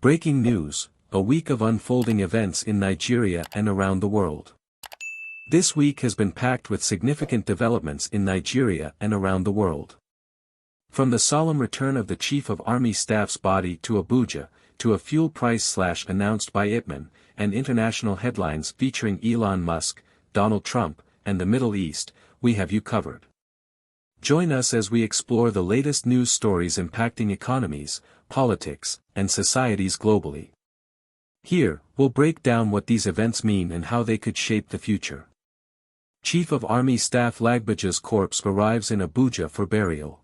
Breaking news, a week of unfolding events in Nigeria and around the world. This week has been packed with significant developments in Nigeria and around the world. From the solemn return of the Chief of Army Staff's body to Abuja, to a fuel price slash announced by IPMAN, and international headlines featuring Elon Musk, Donald Trump, and the Middle East, we have you covered. Join us as we explore the latest news stories impacting economies, politics, and societies globally. Here, we'll break down what these events mean and how they could shape the future. Chief of Army Staff Lagbaja's corpse arrives in Abuja for burial.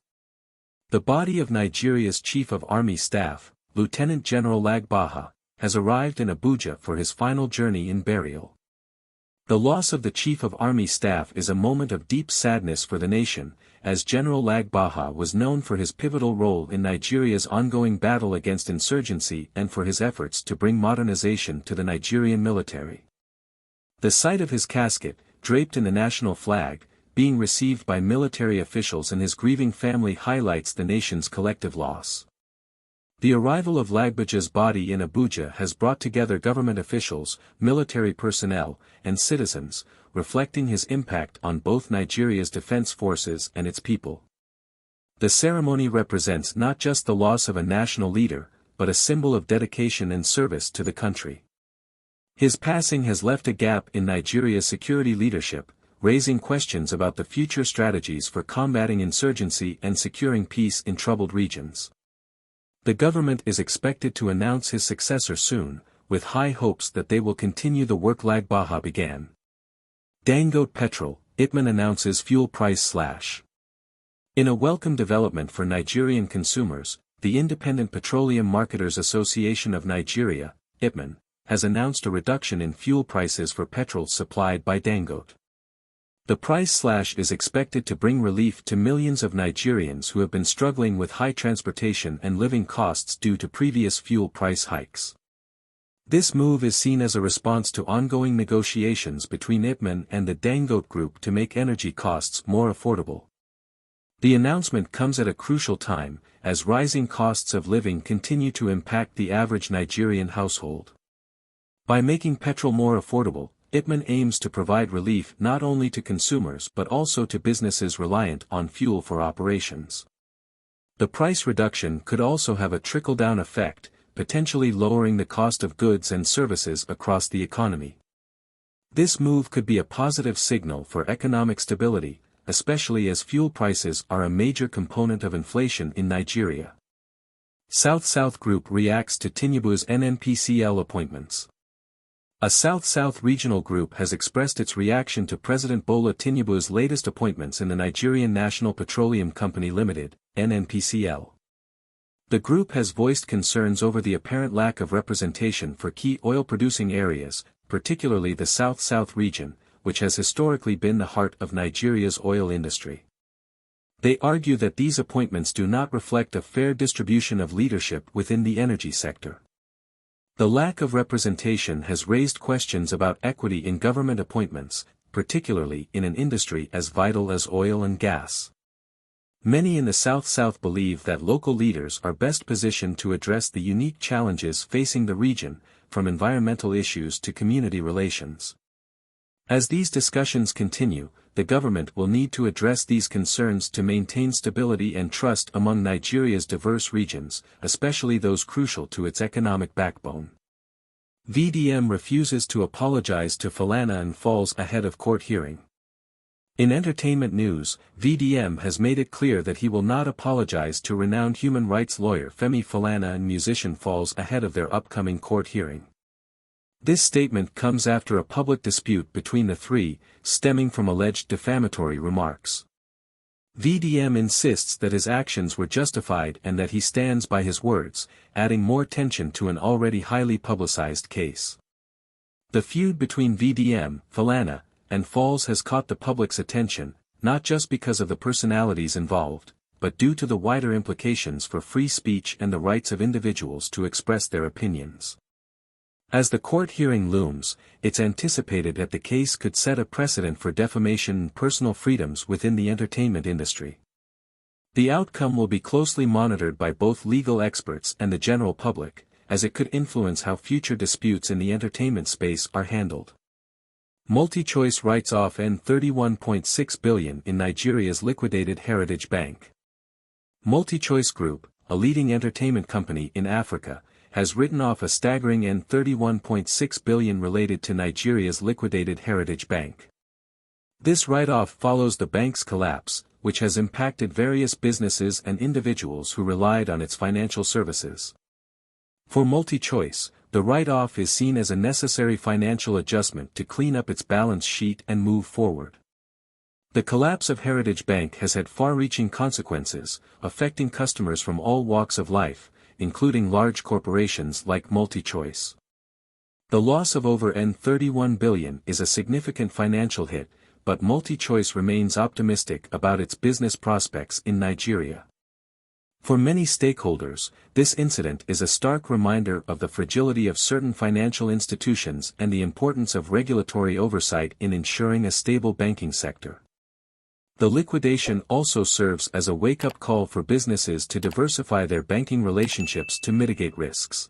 The body of Nigeria's Chief of Army Staff, Lieutenant General Lagbaja, has arrived in Abuja for his final journey in burial. The loss of the Chief of Army Staff is a moment of deep sadness for the nation, as General Lagbaja was known for his pivotal role in Nigeria's ongoing battle against insurgency and for his efforts to bring modernization to the Nigerian military. The sight of his casket, draped in the national flag, being received by military officials and his grieving family highlights the nation's collective loss. The arrival of Lagbaja's body in Abuja has brought together government officials, military personnel, and citizens, reflecting his impact on both Nigeria's defense forces and its people. The ceremony represents not just the loss of a national leader, but a symbol of dedication and service to the country. His passing has left a gap in Nigeria's security leadership, raising questions about the future strategies for combating insurgency and securing peace in troubled regions. The government is expected to announce his successor soon, with high hopes that they will continue the work Lagbaja began. Dangote Petrol, IPMAN announces fuel price slash. In a welcome development for Nigerian consumers, the Independent Petroleum Marketers Association of Nigeria, IPMAN, has announced a reduction in fuel prices for petrol supplied by Dangote. The price slash is expected to bring relief to millions of Nigerians who have been struggling with high transportation and living costs due to previous fuel price hikes. This move is seen as a response to ongoing negotiations between IPMAN and the Dangote Group to make energy costs more affordable. The announcement comes at a crucial time, as rising costs of living continue to impact the average Nigerian household. By making petrol more affordable, IPMAN aims to provide relief not only to consumers but also to businesses reliant on fuel for operations. The price reduction could also have a trickle-down effect, potentially lowering the cost of goods and services across the economy. This move could be a positive signal for economic stability, especially as fuel prices are a major component of inflation in Nigeria. South-South Group reacts to Tinubu's NNPCL appointments. A South-South regional group has expressed its reaction to President Bola Tinubu's latest appointments in the Nigerian National Petroleum Company Limited, NNPCL. The group has voiced concerns over the apparent lack of representation for key oil-producing areas, particularly the South-South region, which has historically been the heart of Nigeria's oil industry. They argue that these appointments do not reflect a fair distribution of leadership within the energy sector. The lack of representation has raised questions about equity in government appointments, particularly in an industry as vital as oil and gas. Many in the South-South believe that local leaders are best positioned to address the unique challenges facing the region, from environmental issues to community relations. As these discussions continue, the government will need to address these concerns to maintain stability and trust among Nigeria's diverse regions, especially those crucial to its economic backbone. VDM refuses to apologize to Falana and falls ahead of court hearing. In entertainment news, VDM has made it clear that he will not apologize to renowned human rights lawyer Femi Falana and musician Falls ahead of their upcoming court hearing. This statement comes after a public dispute between the three, stemming from alleged defamatory remarks. VDM insists that his actions were justified and that he stands by his words, adding more tension to an already highly publicized case. The feud between VDM, Falana, and Falls has caught the public's attention, not just because of the personalities involved, but due to the wider implications for free speech and the rights of individuals to express their opinions. As the court hearing looms, it's anticipated that the case could set a precedent for defamation and personal freedoms within the entertainment industry. The outcome will be closely monitored by both legal experts and the general public, as it could influence how future disputes in the entertainment space are handled. MultiChoice writes off $31.6 billion in Nigeria's liquidated Heritage Bank. MultiChoice Group, a leading entertainment company in Africa, has written off a staggering $31.6 billion related to Nigeria's liquidated Heritage Bank. This write-off follows the bank's collapse, which has impacted various businesses and individuals who relied on its financial services. For MultiChoice, the write-off is seen as a necessary financial adjustment to clean up its balance sheet and move forward. The collapse of Heritage Bank has had far-reaching consequences, affecting customers from all walks of life, including large corporations like MultiChoice. The loss of over $31 billion is a significant financial hit, but MultiChoice remains optimistic about its business prospects in Nigeria. For many stakeholders, this incident is a stark reminder of the fragility of certain financial institutions and the importance of regulatory oversight in ensuring a stable banking sector. The liquidation also serves as a wake-up call for businesses to diversify their banking relationships to mitigate risks.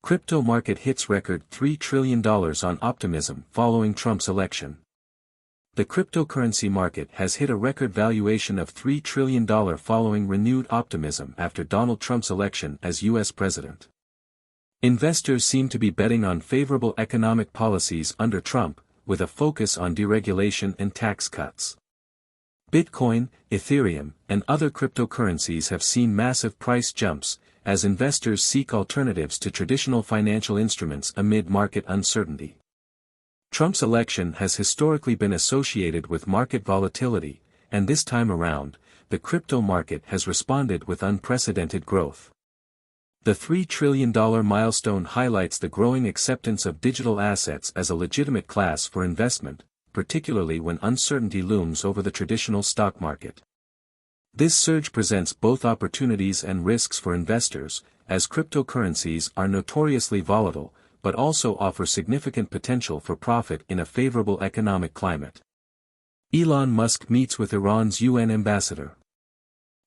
Crypto market hits record $3 trillion on optimism following Trump's election. The cryptocurrency market has hit a record valuation of $3 trillion following renewed optimism after Donald Trump's election as U.S. president. Investors seem to be betting on favorable economic policies under Trump, with a focus on deregulation and tax cuts. Bitcoin, Ethereum, and other cryptocurrencies have seen massive price jumps, as investors seek alternatives to traditional financial instruments amid market uncertainty. Trump's election has historically been associated with market volatility, and this time around, the crypto market has responded with unprecedented growth. The $3 trillion milestone highlights the growing acceptance of digital assets as a legitimate class for investment, particularly when uncertainty looms over the traditional stock market. This surge presents both opportunities and risks for investors, as cryptocurrencies are notoriously volatile, but also offer significant potential for profit in a favorable economic climate. Elon Musk meets with Iran's UN ambassador.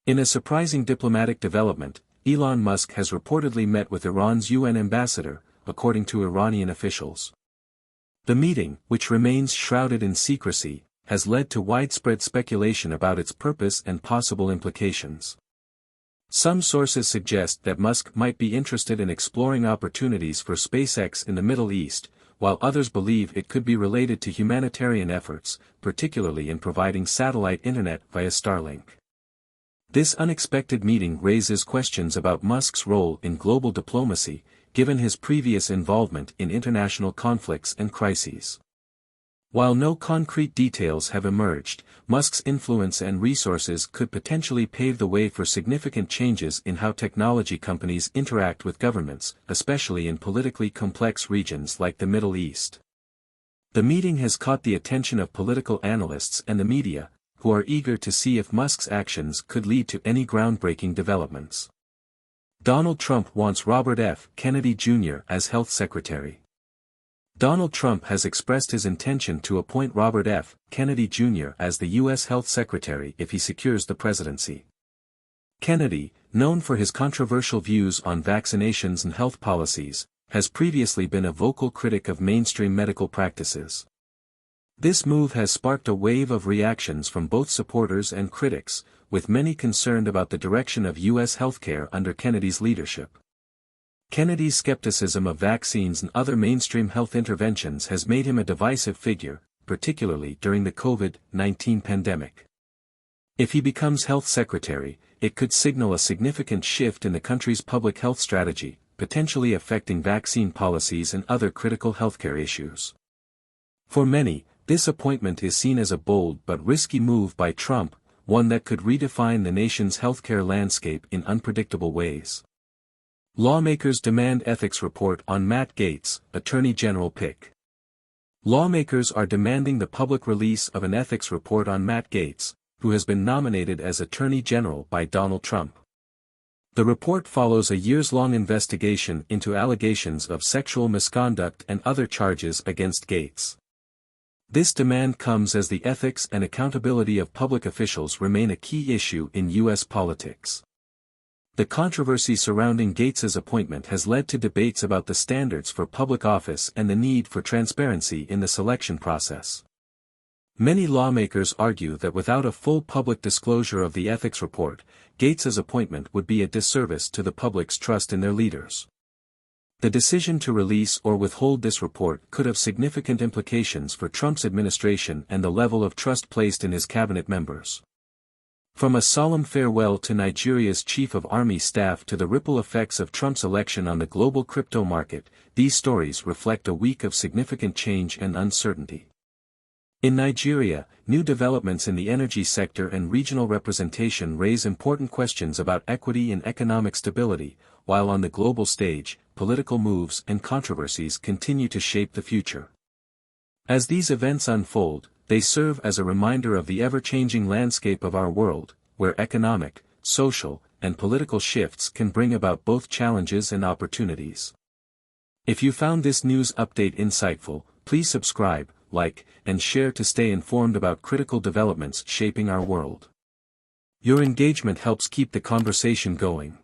In a surprising diplomatic development, Elon Musk has reportedly met with Iran's UN ambassador, according to Iranian officials. The meeting, which remains shrouded in secrecy, has led to widespread speculation about its purpose and possible implications. Some sources suggest that Musk might be interested in exploring opportunities for SpaceX in the Middle East, while others believe it could be related to humanitarian efforts, particularly in providing satellite internet via Starlink. This unexpected meeting raises questions about Musk's role in global diplomacy, given his previous involvement in international conflicts and crises. While no concrete details have emerged, Musk's influence and resources could potentially pave the way for significant changes in how technology companies interact with governments, especially in politically complex regions like the Middle East. The meeting has caught the attention of political analysts and the media, who are eager to see if Musk's actions could lead to any groundbreaking developments. Donald Trump wants Robert F. Kennedy Jr. as health secretary. Donald Trump has expressed his intention to appoint Robert F. Kennedy Jr. as the U.S. health secretary if he secures the presidency. Kennedy, known for his controversial views on vaccinations and health policies, has previously been a vocal critic of mainstream medical practices. This move has sparked a wave of reactions from both supporters and critics, with many concerned about the direction of U.S. healthcare under Kennedy's leadership. Kennedy's skepticism of vaccines and other mainstream health interventions has made him a divisive figure, particularly during the COVID-19 pandemic. If he becomes health secretary, it could signal a significant shift in the country's public health strategy, potentially affecting vaccine policies and other critical healthcare issues. For many, this appointment is seen as a bold but risky move by Trump, one that could redefine the nation's healthcare landscape in unpredictable ways. Lawmakers demand ethics report on Matt Gaetz, Attorney General pick. Lawmakers are demanding the public release of an ethics report on Matt Gaetz, who has been nominated as Attorney General by Donald Trump. The report follows a years-long investigation into allegations of sexual misconduct and other charges against Gaetz. This demand comes as the ethics and accountability of public officials remain a key issue in U.S. politics. The controversy surrounding Gates's appointment has led to debates about the standards for public office and the need for transparency in the selection process. Many lawmakers argue that without a full public disclosure of the ethics report, Gates's appointment would be a disservice to the public's trust in their leaders. The decision to release or withhold this report could have significant implications for Trump's administration and the level of trust placed in his cabinet members. From a solemn farewell to Nigeria's Chief of Army Staff to the ripple effects of Trump's election on the global crypto market, these stories reflect a week of significant change and uncertainty. In Nigeria, new developments in the energy sector and regional representation raise important questions about equity and economic stability, while on the global stage, political moves and controversies continue to shape the future. As these events unfold, they serve as a reminder of the ever-changing landscape of our world, where economic, social, and political shifts can bring about both challenges and opportunities. If you found this news update insightful, please subscribe, like, and share to stay informed about critical developments shaping our world. Your engagement helps keep the conversation going.